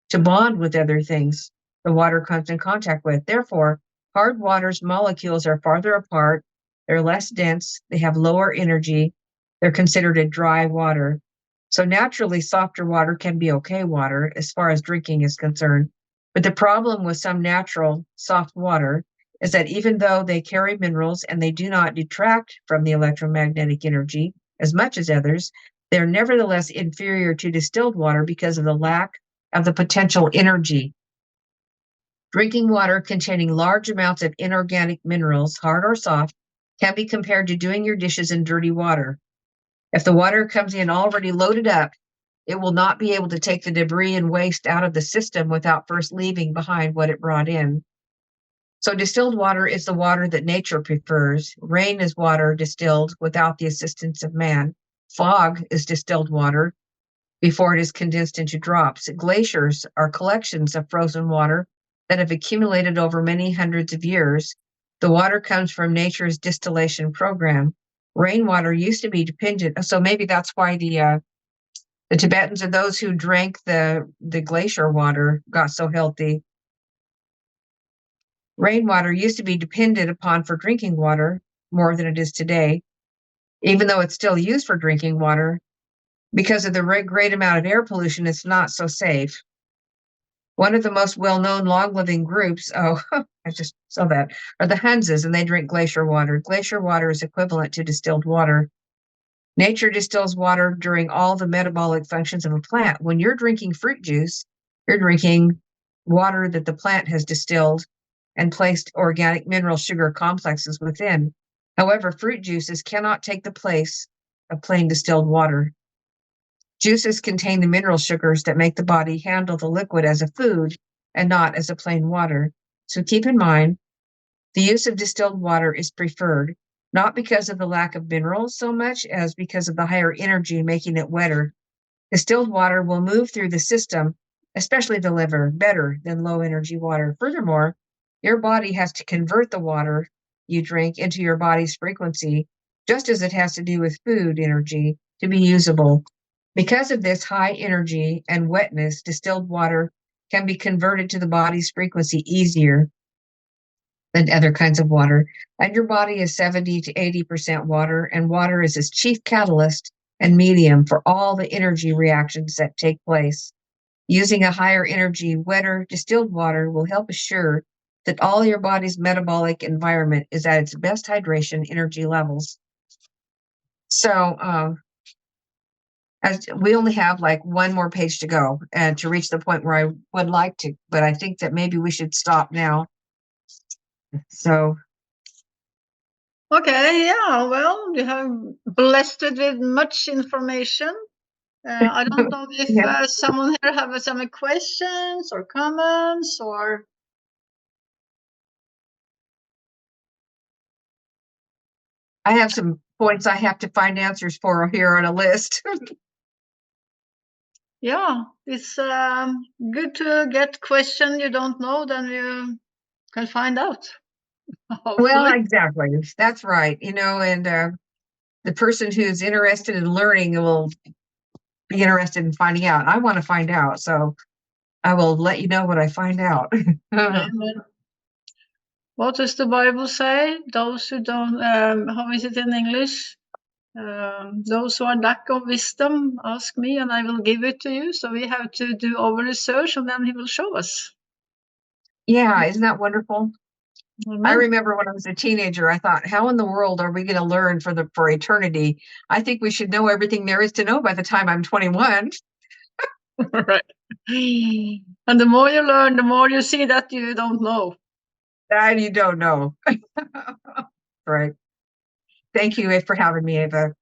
to bond with other things the water comes in contact with. Therefore, hard water's molecules are farther apart, they're less dense, they have lower energy, they're considered a dry water. So naturally, softer water can be okay water as far as drinking is concerned. But the problem with some natural soft water is that even though they carry minerals and they do not detract from the electromagnetic energy as much as others, they're nevertheless inferior to distilled water because of the lack of the potential energy. Drinking water containing large amounts of inorganic minerals, hard or soft, can be compared to doing your dishes in dirty water. If the water comes in already loaded up, it will not be able to take the debris and waste out of the system without first leaving behind what it brought in. So distilled water is the water that nature prefers. Rain is water distilled without the assistance of man. Fog is distilled water before it is condensed into drops. Glaciers are collections of frozen water that have accumulated over many hundreds of years. The water comes from nature's distillation program. Rainwater used to be dependent, so maybe that's why the Tibetans and those who drank the glacier water got so healthy. Rainwater used to be depended upon for drinking water more than it is today, even though it's still used for drinking water. Because of the great amount of air pollution, it's not so safe. One of the most well-known long-living groups, I just saw that, are the Hunses, and they drink glacier water. Glacier water is equivalent to distilled water. Nature distills water during all the metabolic functions of a plant. When you're drinking fruit juice, you're drinking water that the plant has distilled and placed organic mineral sugar complexes within. However, fruit juices cannot take the place of plain distilled water. Juices contain the mineral sugars that make the body handle the liquid as a food and not as a plain water. So keep in mind, the use of distilled water is preferred, not because of the lack of minerals so much as because of the higher energy making it wetter. Distilled water will move through the system, especially the liver, better than low energy water. Furthermore, your body has to convert the water you drink into your body's frequency, just as it has to do with food energy to be usable. Because of this high energy and wetness, distilled water can be converted to the body's frequency easier than other kinds of water. And your body is 70 to 80% water, and water is its chief catalyst and medium for all the energy reactions that take place. Using a higher energy, wetter, distilled water will help assure that all your body's metabolic environment is at its best hydration energy levels. So, as we only have like one more page to go and to reach the point where I would like to, but I think that maybe we should stop now. So. Okay, yeah, well, you have blessed it with much information. I don't know if Yeah. someone here have some questions or comments or. I have some points I have to find answers for here on a list. Yeah, it's good to get question you don't know, then you can find out. Well, Hopefully. exactly. That's right. And the person who's interested in learning will be interested in finding out. I want to find out, so I will let you know what I find out. Amen. What does the Bible say? Those who don't, how is it in English? Those who are lack of wisdom, ask me and I will give it to you. So we have to do our research and then he will show us. Yeah, isn't that wonderful? I Amen. remember when I was a teenager, I thought, how in the world are we going to learn for eternity? I think we should know everything there is to know by the time I'm 21. Right. And the more you learn, the more you see that you don't know. And you don't know. Right. Thank you for having me, Ava.